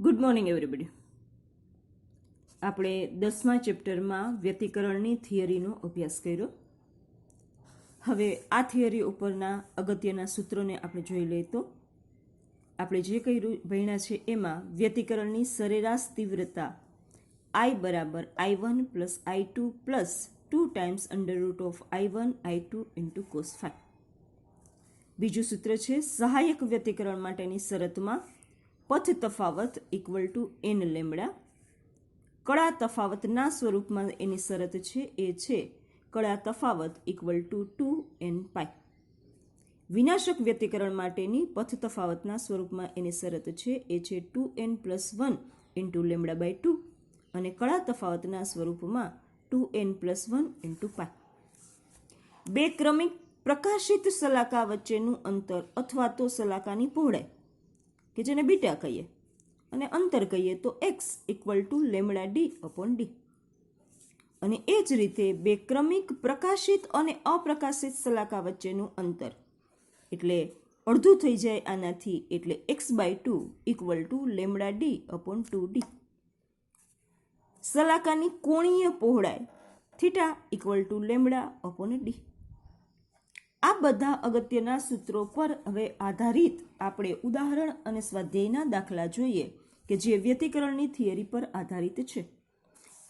Good morning everybody. આપણે 10મા ચેપ્ટરમાં વ્યતિકરણની થિયરીનો અભ્યાસ કર્યો. હવે આ થિયરી ઉપરના અગત્યના સૂત્રોને આપણે જોઈ લઈએ તો આપણે જે કર્યું ભણ્યા છે એમાં વ્યતિકરણની સરેરાશ તીવ્રતા I બરાબર I1 plus I2 plus 2 times under root of I1 I2 into cos 5. બીજું સૂત્ર છે સહાયક વ્યતિકરણ માટેની શરતમાં પથ તફાવત ઇક્વલ ટુ n લેમડા. કળા તફાવતના સ્વરૂપમાં એની શરત છે એ છે કળા તફાવત ઇક્વલ ટુ 2n પાઈ. વિનાશક વ્યતિકરણ માટેની પથ તફાવતના સ્વરૂપમાં એની શરત છે એ છે 2n plus 1 into lambda by 2 અને કળા તફાવતના સ્વરૂપમાં 2n પ્લસ 1 ઇન્ટુ પાઈ. બે ક્રમિક પ્રકાશિત સલાકા વચ્ચેનું અંતર અથવા તો સલાકાની પહોળાઈ કે જેને બીટા કહીએ અને અંતર કહીએ તો x equal to lambda D upon D. અને એ જ રીતે બે ક્રમિક પ્રકાશિત અને અપ્રકાશિત સલાકા વચ્ચેનું અંતર એટલે અડધું થઈ જાય આનાથી એટલે x/2 equal to lambda D upon 2d. સલાકાની કોણીય પહોળાઈ theta equal to lambda upon D. આ બધા અગત્યના સૂત્રો પર હવે આધારિત આપણે ઉદાહરણ અને સ્વાધ્યાયના દાખલા જોઈએ કે જે વ્યતિકરણની થિયરી પર આધારિત છે.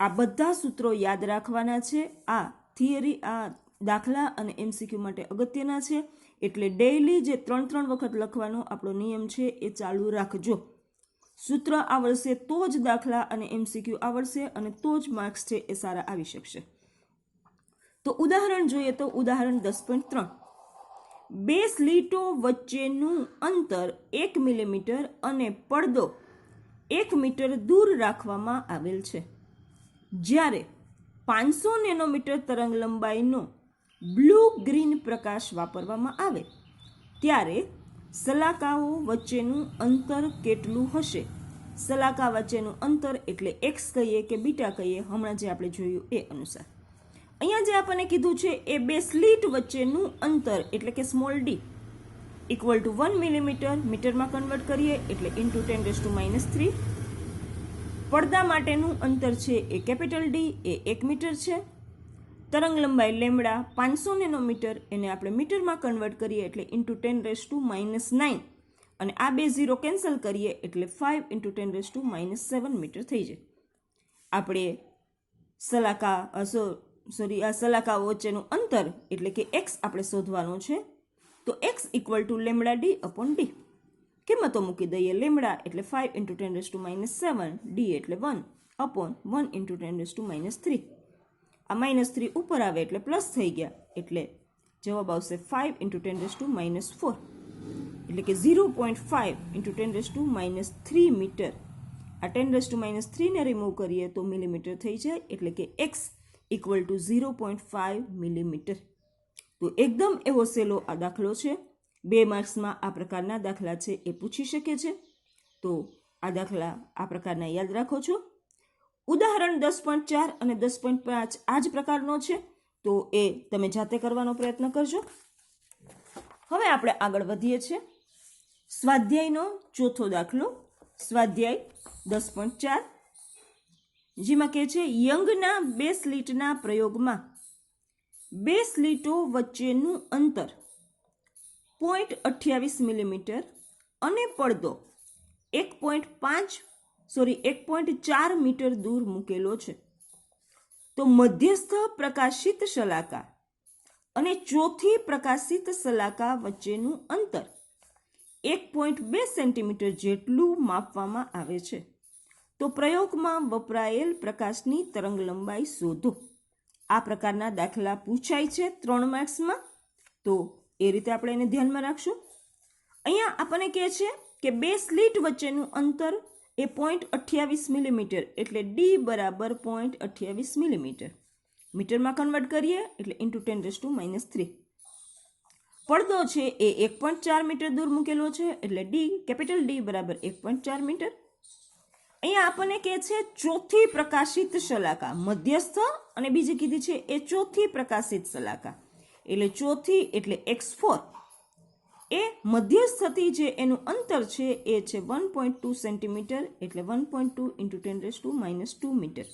આ બધા સૂત્રો યાદ રાખવાના છે. આ થિયરી આ દાખલા અને MCQ માટે અગત્યના છે એટલે ડેઈલી જે 3 વખત લખવાનો આપણો નિયમ છે એ ચાલુ રાખજો. સૂત્ર આવડશે તો જ દાખલા અને MCQ આવડશે અને તો જ માર્ક્સ છે એ સારા આવી શકશે. તો ઉદાહરણ જોઈએ તો ઉદાહરણ 10.3. બે સ્લીટો વચ્ચેનું અંતર 1 મિલીમીટર અને પડદો 1 મીટર દૂર રાખવામાં આવેલ છે. જ્યારે 500 નેનોમીટર તરંગ લંબાઈનો બ્લુ ગ્રીન પ્રકાશ વાપરવામાં આવે ત્યારે સલાકાઓ વચ્ચેનું અંતર કેટલું હશે? સલાકા વચ્ચેનું અંતર એટલે x કહીએ કે બીટા કહીએ, હમણાં જે આપણે જોયું એ અનુસાર. અહીંયા જે આપણને કીધું છે એ બે સ્લીટ વચ્ચેનું અંતર એટલે કે small D equal to 1 millimetre મીટરમાં કન્વર્ટ કરીએ એટલે ઇન્ટુ 10⁻³ પડદા માટેનું અંતર છે એ કેપિટલ ડી એ 1 મીટર છે. તરંગ લંબાઈ લેમડા 500 નેનોમીટર એને આપણે મીટરમાં કન્વર્ટ કરીએ એટલે ઇન્ટુ 10⁻⁹ અને આ બે ઝીરો કેન્સલ કરીએ એટલે 5 ઇન્ટુ 10⁻⁷ મીટર થઈ જાય. આપણે આ સલાકાઓ વચ્ચેનું અંતર એટલે કે x આપણે શોધવાનું છે. તો x equal to lambda D upon D. કિંમતો મૂકી દઈએ. લેમડા એટલે 5 ઇન્ટુ 10⁻⁷, ડી એટલે 1 અપોન 1 ઇન્ટુ 10⁻3. આ -3 ઉપર આવે એટલે પ્લસ થઈ ગયા એટલે જવાબ આવશે 5 ઇન્ટુ 10⁻⁴ એટલે કે 0.5 ઇન્ટુ 10⁻³ મીટર. આ 10⁻³ ને રિમૂવ કરીએ તો મિલીમીટર થઈ જાય એટલે કે x ઇક્વલ ટુ 0.5 મિલીમીટર. તો એકદમ એવો સહેલો આ દાખલો છે. 2 માર્ક્સમાં આ પ્રકારના દાખલા છે એ પૂછી શકે છે. તો આ દાખલા આ પ્રકારના યાદ રાખો છો. ઉદાહરણ 10.4 અને 10.5 આ જ પ્રકારનો છે તો એ તમે જાતે કરવાનો પ્રયત્ન કરજો. હવે આપણે આગળ વધીએ છીએ. સ્વાધ્યાયનો ચોથો દાખલો સ્વાધ્યાય 10.4 જેમાં કહે છે યંગના બે સ્લીટના પ્રયોગમાં બે સ્લીટો વચ્ચેનું અંતર 0.28 મિલીમીટર અને પડદો 1.4 મીટર દૂર મૂકેલો છે. તો મધ્યસ્થ પ્રકાશિત સલાકા અને ચોથી પ્રકાશિત સલાકા વચ્ચેનું અંતર 1.2 સેન્ટીમીટર જેટલું માપવામાં આવે છે. તો પ્રયોગમાં વપરાયેલ પ્રકાશની તરંગ લંબાઈ શોધો. આ પ્રકારના દાખલા પૂછાય છે 3 માર્ક્સમાં. તો એ રીતે આપણે એને ધ્યાનમાં રાખશું. અહીંયા આપણને કહે છે કે બે સ્લીટ વચ્ચેનું અંતર એ 0.28 મિલીમીટર એટલે ડી બરાબર 0.28 મિલીમીટર. મીટરમાં કન્વર્ટ કરીએ એટલે ઇન્ટુ 10⁻⁻3. પડદો છે એ 1.4 મીટર દૂર મૂકેલો છે એટલે ડી કેપિટલ ડી બરાબર 1.4 મીટર. અહીંયા આપણને કહે છે ચોથી પ્રકાશિત સલાકા મધ્યસ્થ અને બીજી કીધી છે એ ચોથી પ્રકાશિત સલાકા એટલે ચોથી એટલે x4 એ મધ્યસ્થથી જે એનું અંતર છે એ છે 1.2 સેન્ટીમીટર એટલે 1.2 ઇન્ટુ 10⁻² મીટર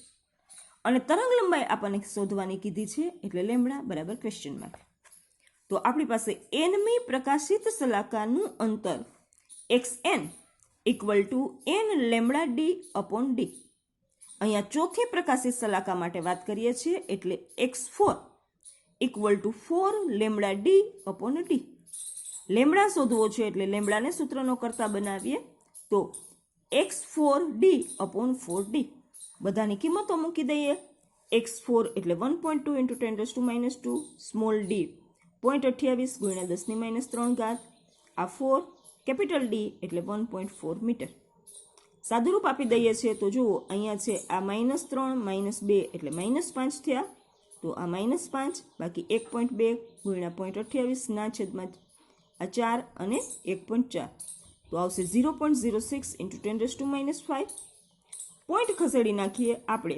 અને તરંગ લંબાઈ આપણને શોધવાની કીધી છે એટલે લેમ્બડા બરાબર ક્વેશ્ચન માર્ક. તો આપણી પાસે nમી પ્રકાશિત શલાકાનું અંતર xn equal to n lambda D upon D. અહીંયા ચોથી પ્રકાશિત શલાકા માટે વાત કરીએ છીએ એટલે x4 equal to 4 lambda D upon D. Lambda શોધવો છે એટલે લેમ્બડાને સૂત્રનો કરતા બનાવીએ તો x4d અપોન 4d. બધાની કિંમતો મૂકી દઈએ. x4 એટલે 1.2 ઇન્ટુ 10⁻², સ્મોલ d 0.28 ગુણ્યા 10⁻³ આ 4, કેપિટલ ડી એટલે 1.4 મીટર. સાદુરૂપ આપી દઈએ છીએ તો જુઓ અહીંયા છે આ -3 -2 એટલે -5 થયા, તો આ -5 બાકી 1.2 ગુણ્યા 0.28 ના છેદમાં આ 4 અને 1.4 તો આવશે 0.06 ઇન્ટુ 10⁻5. પોઈન્ટ ખસેડી નાખીએ આપણે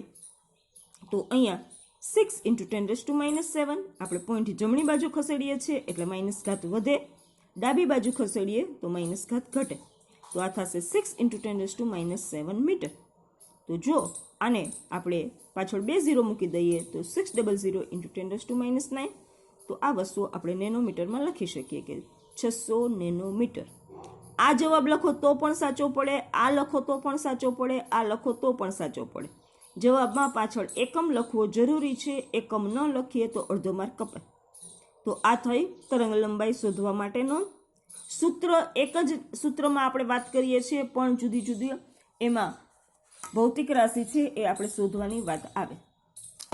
તો અહીંયા 6 ઇન્ટુ 10⁻7 આપણે પોઈન્ટ જમણી બાજુ ખસેડીએ છીએ એટલે માઇનસ ઘાત વધે, ડાબી બાજુ ખસેડીએ તો માઇનસ ઘાત ઘટે, તો આ થશે 6 ઇન્ટુ 10⁻7 મીટર. તો જો આને આપણે પાછળ 2 0 મૂકી દઈએ તો 600 ઇન્ટુ 10⁻9, તો આ વસ્તુ આપણે નેનોમીટરમાં લખી શકીએ કે 600 નેનોમીટર. આ જવાબ લખો તો પણ સાચો પડે, આ લખો તો પણ સાચો પડે, આ લખો તો પણ સાચો પડે. જવાબમાં પાછળ એકમ લખવો જરૂરી છે, એકમ ન લખીએ તો અડધો માર્ક કપાય. તો આ થઈ તરંગ લંબાઈ શોધવા માટેનો સૂત્ર. એક જ સૂત્રમાં આપણે વાત કરીએ છીએ પણ જુદી જુદી એમાં ભૌતિક રાશિ છે એ આપણે શોધવાની વાત આવે.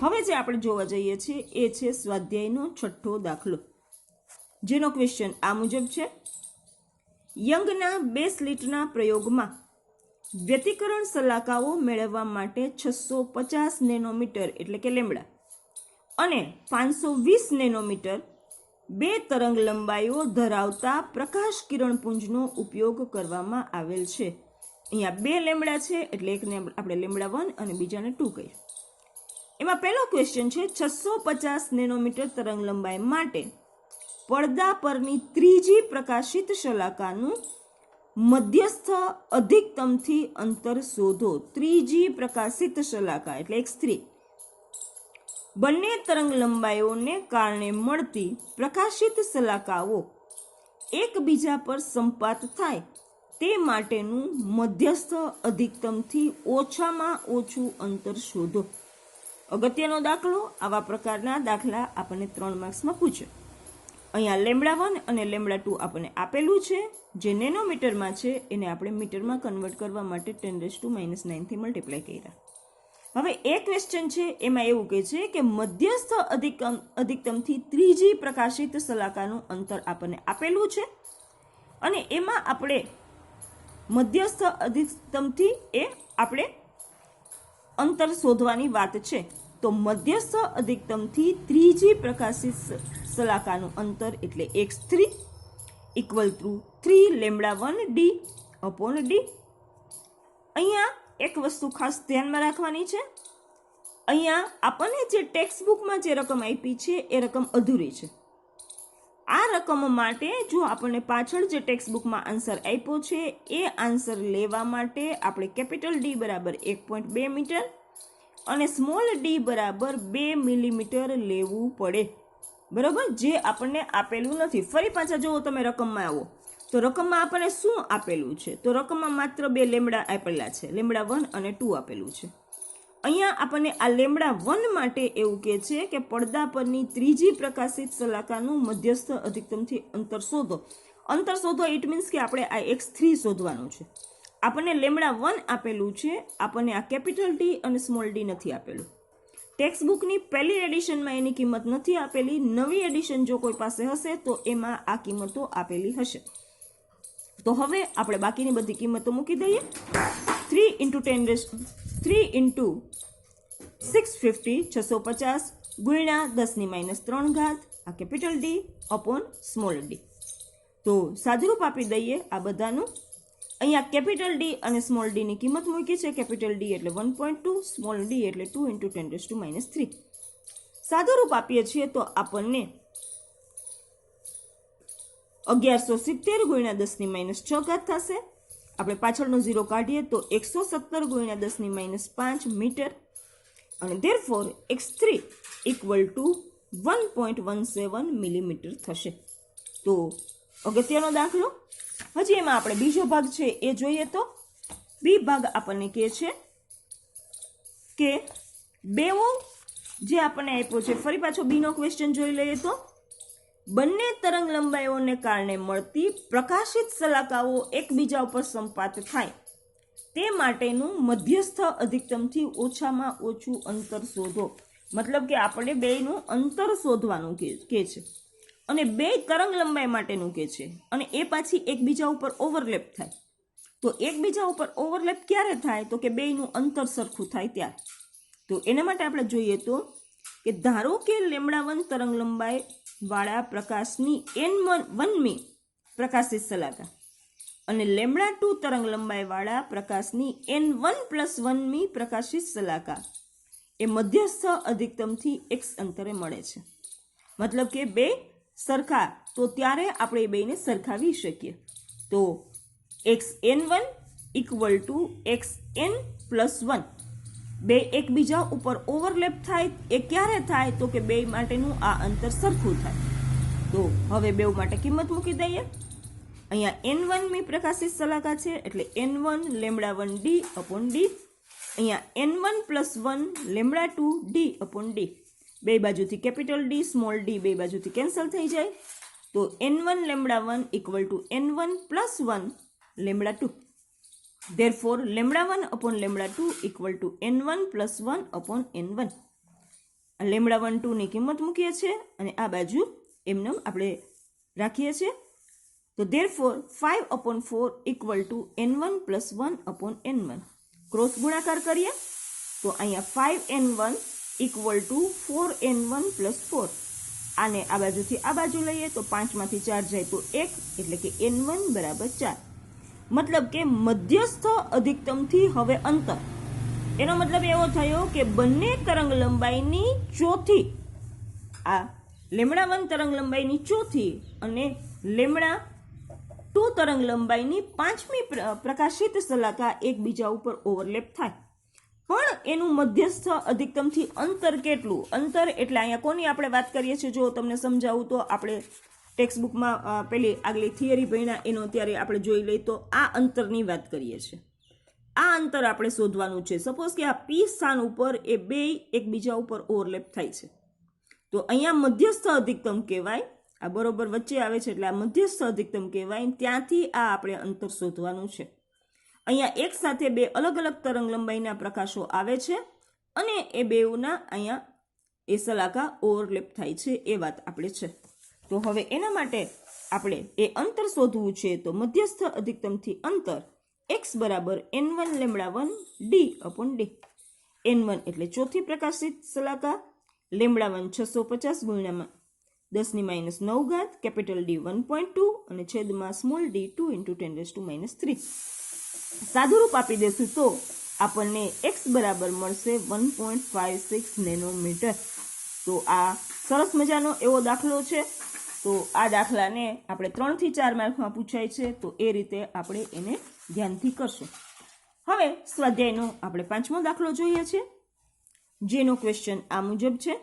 હવે જે આપણે જોવા જઈએ છીએ એ છે સ્વાધ્યાયનો 6થો દાખલો, જેનો ક્વેશ્ચન આ મુજબ છે. યંગના 2 સ્લિટના પ્રયોગમાં વ્યતિકરણ શલાકાઓ મેળવવા માટે 650 નેનોમીટર એટલે કે લેમ્બડા અને 520 નેનોમીટર 2 તરંગ લંબાઈઓ ધરાવતા પ્રકાશ કિરણપુંજનો ઉપયોગ કરવામાં આવેલ છે. અહીંયા 2 લેમ્બડા છે એટલે એકને આપણે લેમ્બડા 1 અને બીજાને 2 કહીએ. એમાં પહેલો ક્વેશ્ચન છે 650 નેનોમીટર તરંગ લંબાઈ માટે પડદા પરની ત્રીજી પ્રકાશિત શલાકાનું મધ્યસ્થ અધિકતમથી અંતર શોધો. ત્રીજી પ્રકાશિત શલાકા એટલે x3 બંને તરંગ લંબાઈઓને કારણે મળતી પ્રકાશિત શલાકાઓ એકબીજા પર સંપાત થાય તે માટેનું મધ્યસ્થ અધિકતમથી ઓછામાં ઓછું અંતર શોધો. અગત્યનો દાખલો. આવા પ્રકારના દાખલા આપણને 3 માર્ક્સમાં પૂછે. અહીંયા લેમ્બડા 1 અને લેમ્બડા 2 આપણને આપેલું છે, જે નેનોમીટરમાં છે એને આપણે મીટરમાં કન્વર્ટ કરવા માટે 10⁻9 થી મલ્ટીપ્લાય કર્યા. હવે એ ક્વેશ્ચન છે એમાં એવું કહે છે કે મધ્યસ્થ અધિકતમથી ત્રીજી પ્રકાશિત શલાકાનું અંતર આપણને આપેલું છે અને એમાં આપણે મધ્યસ્થ અધિકતમથી એ આપણે અંતર શોધવાની વાત છે. તો મધ્યસ્થ અધિકતમથી ત્રીજી પ્રકાશિત શલાકાનું અંતર એટલે x3 equal to 3 lambda 1d upon d. અહીંયા એક વસ્તુ ખાસ ધ્યાનમાં રાખવાની છે. અહીંયા આપણને જે ટેક્સ્ટ બુકમાં જે રકમ આપી છે એ રકમ અધૂરી છે. આ રકમ માટે જો આપણને પાછળ જે ટેક્સ્ટ બુકમાં આન્સર આપ્યો છે એ આન્સર લેવા માટે આપણે કેપિટલ D બરાબર 1.2 મીટર અને સ્મોલ d બરાબર 2 મિલીમીટર લેવું પડે. બરાબર, જે આપણને આપેલું નથી. ફરી પાછા જો તમે રકમમાં આવો તો રકમમાં આપણને શું આપેલું છે? તો રકમમાં માત્ર 2 લેમ્બડા આપેલા છે, લેમ્બડા 1 અને 2 આપેલું છે. અહીંયા આપણને આ લેમ્બડા 1 માટે એવું કહે છે કે પડદા પરની ત્રીજી પ્રકાશિત શલાકાનું મધ્યસ્થ અધિકતમથી અંતર શોધો. અંતર શોધો ઇટ મીન્સ કે આપણે આ x3 શોધવાનું છે. આપણને લેમ્બડા 1 આપેલું છે, આપણને આ કેપિટલ D અને સ્મોલ d નથી આપેલું. ટેક્સ્ટ બુકની પહેલી એડિશનમાં એની કિંમત નથી આપેલી. નવી એડિશન જો કોઈ પાસે હશે તો એમાં આ કિંમતો આપેલી હશે. તો હવે આપણે બાકીની બધી કિંમતો મૂકી દઈએ. 3 ઇન્ટુ 650 650 ગુણ્યા 10⁻³ આ capital D upon small d. તો સાદુરૂપ આપી દઈએ આ બધાનું. અહીંયા કેપિટલ D અને સ્મોલ d ની કિંમત મૂકી છે. કેપિટલ D એટલે 1.2, સ્મોલ d એટલે 2 ઇન્ટુ 10⁻3. સાદુરૂપ આપીએ છીએ તો આપણને 1170 ગુણ્યા 10⁻6 થશે. આપણે પાછળનો 0 કાઢીએ તો 117 ગુણ્યા 10⁻5 મીટર. અને therefore x3 equal to 1.17 millimetre થશે. તો અગત્યનો દાખલો. હજી એમાં આપણે બીજો ભાગ છે એ જોઈએ તો બી ભાગ આપણને કહે છે કે બેઓ જે આપણને આપ્યો છે, ફરી પાછો બીનો ક્વેશ્ચન જોઈ લઈએ તો બંને તરંગ લંબાઈઓને કારણે મળતી પ્રકાશિત શલાકાઓ એકબીજા ઉપર સંપાત થાય તે માટેનું મધ્યસ્થ અધિકતમથી ઓછામાં ઓછું અંતર શોધો. મતલબ કે આપણે બેનું અંતર શોધવાનું કહે છે અને બે તરંગ લંબાઈ માટેનું કહે છે અને એ પાછી એકબીજા ઉપર ઓવરલેપ થાય. તો એકબીજા ઉપર ઓવરલેપ ક્યારે થાય? તો કે બેનું અંતર સરખું થાય ત્યારે. તો એના માટે આપણે જોઈએ તો કે ધારો કે λ1 તરંગ લંબાઈ વાળા પ્રકાશની n1મી પ્રકાશિત શલાકા અને λ2 તરંગ લંબાઈ વાળા પ્રકાશની n1+1મી પ્રકાશિત શલાકા એ મધ્યસ્થ અધિકતમથી x અંતરે મળે છે. મતલબ કે બે સરખા, તો ત્યારે આપણે એ બેને સરખાવી શકીએ. તો xn1 ઇક્વલ ટુ xn+1 બે એકબીજા ઉપર ઓવરલેપ થાય એ ક્યારે થાય? તો કે બે માટેનું આ અંતર સરખું થાય. તો હવે બે માટે કિંમત મૂકી દઈએ. અહીંયા n1મી પ્રકાશિત શલાકા છે એટલે n1 λ1d અપોન d. અહીંયા n1+1 λ2d અપોન d. બે બાજુથી કેપિટલ D સ્મોલ d બે બાજુથી કેન્સલ થઈ જાય. તો n1 λ1 equal to n1+1 λ2. Therefore, λ1 upon λ2 equal to n1+1 upon n1. λ1 2 ની કિંમત મૂકીએ છીએ અને આ બાજુ એમને આપણે રાખીએ છીએ. તો therefore 5/4 equal to n1+1 upon n1. Cross ગુણાકાર કરીએ તો અહીંયા 5n1 equal to 4n1+4. આને આ બાજુથી આ બાજુ લઈએ તો 5 માંથી 4 જાય તો 1 એટલે કે n1 બરાબર 4. મતલબ કે મધ્યસ્થ અધિકતમથી હવે અંતર, એનો મતલબ એવો થયો કે બંને તરંગ લંબાઈની ચોથી, આ λ1 તરંગ લંબાઈની ચોથી અને λ2 તરંગ લંબાઈની 5મી પ્રકાશિત શલાકા એકબીજા ઉપર ઓવરલેપ થાય. પણ એનું મધ્યસ્થ અધિકતમથી અંતર કેટલું? અંતર એટલે અહીંયા કોની આપણે વાત કરીએ છીએ? જો તમને સમજાવું તો આપણે ટેક્સ્ટબુકમાં પેલી આગલી થિયરી ભણ્યા એનો ત્યારે આપણે જોઈ લઈએ તો આ અંતરની વાત કરીએ છીએ. આ અંતર આપણે શોધવાનું છે. સપોઝ કે આ પી સ્થાન ઉપર એ બે એકબીજા ઉપર ઓવરલેપ થાય છે તો અહીંયા મધ્યસ્થ અધિકતમ કહેવાય. આ બરોબર વચ્ચે આવે છે એટલે આ મધ્યસ્થ અધિકતમ કહેવાય. ત્યાંથી આ આપણે અંતર શોધવાનું છે. અહીંયા એક સાથે બે અલગ અલગ તરંગ લંબાઈના પ્રકાશો આવે છે અને એ બેઉના અહીંયા એ શલાકા ઓવરલેપ થાય છે એ વાત આપણે છે. તો હવે એના માટે આપણે એ અંતર શોધવું છે. તો મધ્યસ્થ અધિકતમથી અંતર x બરાબર n1 λ1 d upon d. n1 એટલે ચોથી પ્રકાશિત શલાકા, λ1 650 ગુણ્યા 10⁻9 કેપિટલ D 1.2 અને છેદમાં સ્મોલ d 2 × 10⁻3. સાદુરૂપ આપી દેશું તો આપણને x બરાબર મળશે 1.56 નેનોમીટર. તો આ સરસ મજાનો એવો દાખલો છે. તો આ દાખલાને આપણે 3 થી 4 માર્કમાં પૂછાય છે તો એ રીતે આપણે એને ધ્યાનથી કરશું. હવે સ્વાધ્યાયનો આપણે 5મો દાખલો જોઈએ છીએ, જેનો ક્વેશ્ચન આ મુજબ છે.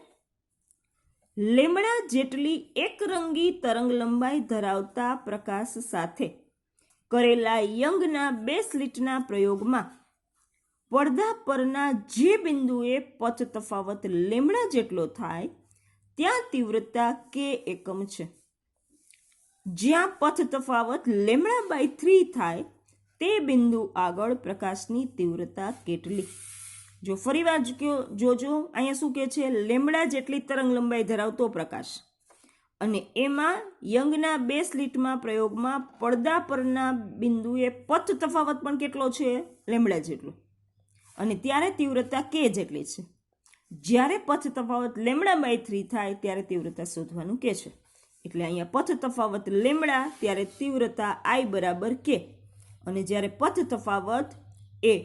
લેમડા જેટલી એકરંગી તરંગ લંબાઈ ધરાવતા પ્રકાશ સાથે કરેલા યંગના 2 સ્લિટના પ્રયોગમાં પડદા પરના જે બિંદુએ પથ તફાવત લેમડા જેટલો થાય ત્યાં તીવ્રતા k એકમ છે. જ્યાં પથ તફાવત λ/3 થાય તે બિંદુ આગળ પ્રકાશની તીવ્રતા કેટલી? જો ફરીવાર જોજો, અહીંયા શું કહે છે? લેમડા જેટલી તરંગ લંબાઈ ધરાવતો પ્રકાશ અને એમાં યંગના 2 સ્લિટમાં પ્રયોગમાં પડદા પરના બિંદુએ પથ તફાવત પણ કેટલો છે? લેમડા જેટલો. અને ત્યારે તીવ્રતા k જેટલી છે. જ્યારે પથ તફાવત λ/3 થાય ત્યારે તીવ્રતા શોધવાનું કે છે. એટલે અહીંયા પથ તફાવત લેમડા ત્યારે તીવ્રતા I બરાબર k અને જ્યારે પથ તફાવત એ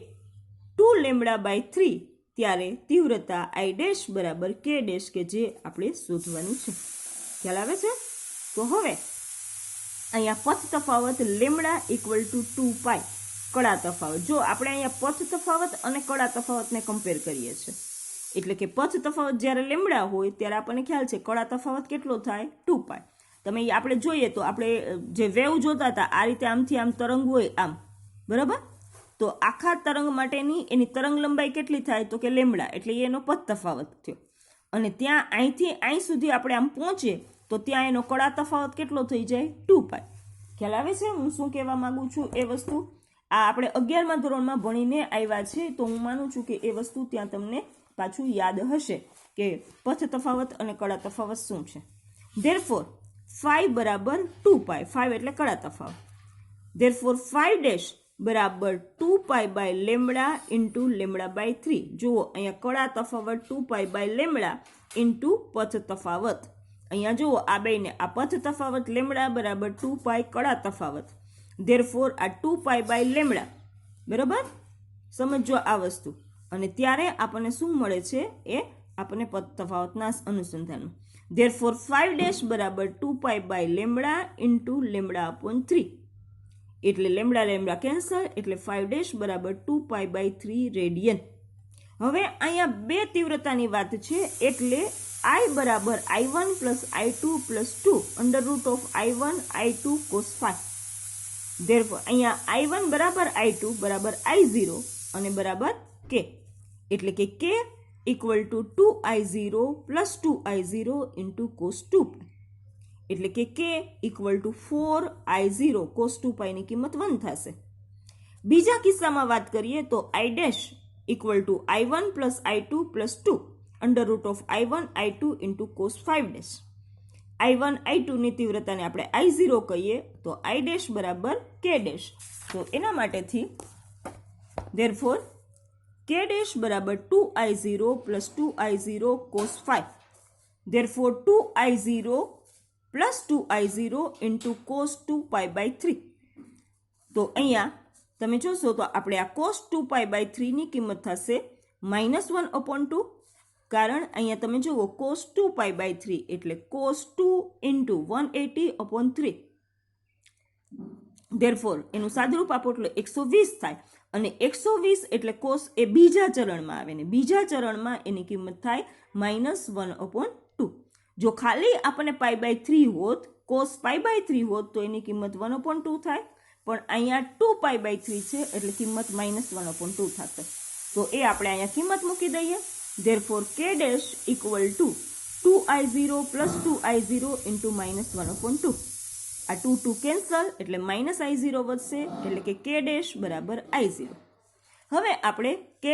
2λ/3 ત્યારે તીવ્રતા I ડેશ બરાબર k ડેશ કે જે આપણે શોધવાનું છે. ખ્યાલ આવે છે? તો હવે અહીંયા પથ તફાવત લેમડા ઇક્વલ ટુ 2π કળા તફાવત. જો આપણે અહીંયા પથ તફાવત અને કળા તફાવતને કમ્પેર કરીએ છીએ, એટલે કે પથ તફાવત જ્યારે લેમડા હોય ત્યારે આપણને ખ્યાલ છે કળા તફાવત કેટલો થાય 2π. તમે આપણે જોઈએ તો આપણે જે વેવ જોતા હતા આ રીતે આમથી આમ તરંગ હોય આમ, બરાબર? તો આખા તરંગ માટેની એની તરંગ લંબાઈ કેટલી થાય તો કે લેમડા, એટલે એનો પથ તફાવત થયો. અને ત્યાં અહીંથી અહીં સુધી આપણે આમ પહોંચીએ તો ત્યાં એનો કળા તફાવત કેટલો થઈ જાય 2π. ખ્યાલ આવે છે હું શું કહેવા માંગુ છું? એ વસ્તુ આ આપણે 11મા ધોરણમાં ભણીને આવ્યા છે, તો હું માનું છું કે એ વસ્તુ ત્યાં તમને પાછું યાદ હશે કે પથ તફાવત અને કળા તફાવત શું છે. ધેરફોર 5 બરાબર 2π, 5 એટલે કળા તફાવત. ધેરફોર 5' બરાબર 2π by lambda into lambda by 3. જુઓ અહીંયા કળા તફાવત 2π બાય લેમડા ઇન્ટુ પથ તફાવત. અહીંયા જુઓ આ બેને આ પથ તફાવત લેમડા બરાબર 2π કળા તફાવત. ધેરફોર આ 2π બાય લેમડા, બરાબર? સમજો આ વસ્તુ. અને ત્યારે આપણને શું મળે છે એ આપણને પથ તફાવતના અનુસંધાનમાં. ધેરફોર 5' બરાબર 2π by lambda into lambda upon 3. એટલે લેમડા લેમડા કેન્સલ, એટલે 5' બરાબર 2π બાય 3 રેડિયન. હવે અહીંયા બે તીવ્રતાની વાત છે, એટલે I બરાબર I1 plus I2 plus 2 under root of I1 I2 cos 5. Therefore અહીંયા I1 બરાબર I2 બરાબર I0 અને બરાબર K, એટલે કે K equal to 2I0 plus 2I0 into cos 2π, એટલે કે K equal to 4I0 cos 2π ની કિંમત 1 થશે. બીજા કિસ્સામાં વાત કરીએ તો I' equal to I1 plus I2 plus 2 under root of I1 I2 into cos 5'. I1 I2 ની તીવ્રતાને આપણે I0 કહીએ તો I' બરાબર K'. તો એના માટેથી ધેરફોર K' બરાબર 2I0 plus 2I0 cos 5. Therefore 2I0 plus 2I0 into cos 2π by 3. તો અહીંયા તમે જોશો તો આપણે આ cos 2π બાય 3 ની કિંમત થશે -1/2, કારણ અહીંયા તમે જુઓ cos 2π બાય 3 એટલે cos 2 ઇન્ટુ 180/3. ધેરફોર એનું સાદુરૂપ આપો એટલે 120 થાય, અને 120 એટલે cos એ બીજા ચરણમાં આવે ને બીજા ચરણમાં એની કિંમત થાય -1/2. જો ખાલી આપણને π બાય 3 હોત, cos π બાય 3 હોત તો એની કિંમત 1/2 થાય, પણ અહીંયા 2π બાય 3 છે એટલે કિંમત -1/2 થશે. તો એ આપણે અહીંયા કિંમત મૂકી દઈએ. Therefore K' equal to 2I0 plus 2I0 into -1/2. આ 2 કેન્સલ એટલે -I0 વધશે, એટલે કે K' બરાબર I0. હવે આપણે K'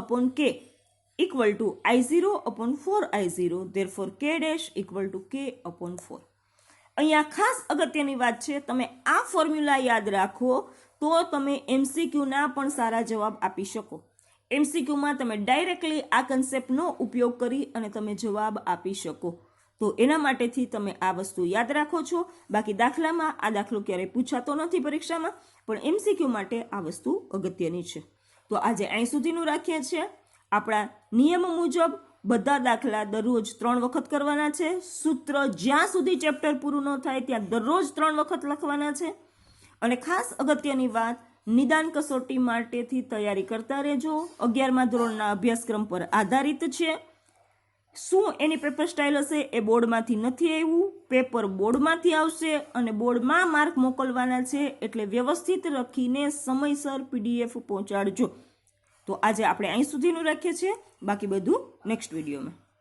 upon K equal to I0 upon 4I0. Therefore K' equal to K upon 4. અહીંયા ખાસ અગત્યની વાત છે, તમે આ ફોર્મ્યુલા યાદ રાખો તો તમે MCQના પણ સારા જવાબ આપી શકો. MCQમાં તમે ડાયરેક્ટલી આ કન્સેપ્ટનો ઉપયોગ કરી અને તમે જવાબ આપી શકો. તો એના માટેથી તમે આ વસ્તુ યાદ રાખો છો. બાકી દાખલામાં આ દાખલો ક્યારેય પૂછાતો નથી પરીક્ષામાં, પણ MCQ માટે આ વસ્તુ અગત્યની છે. તો આજે અહીં સુધીનું રાખીએ છીએ. આપણા નિયમ મુજબ બધા દાખલા દરરોજ 3 વખત કરવાના છે. સૂત્ર જ્યાં સુધી ચેપ્ટર પૂરું ન થાય ત્યાં દરરોજ 3 વખત લખવાના છે. અને ખાસ અગત્યની વાત, નિદાન કસોટી માટેથી તૈયારી કરતા રહેજો. 11મા ધોરણના અભ્યાસક્રમ પર આધારિત છે. શું એની પેપર સ્ટાઇલ હશે એ બોર્ડમાંથી નથી આવ્યું, પેપર બોર્ડમાંથી આવશે અને બોર્ડમાં માર્ક મોકલવાના છે, એટલે વ્યવસ્થિત લખીને સમયસર PDF પહોંચાડજો. તો આજે આપણે અહીં સુધીનું રાખીએ છીએ, બાકી બધું નેક્સ્ટ વિડીયોમાં.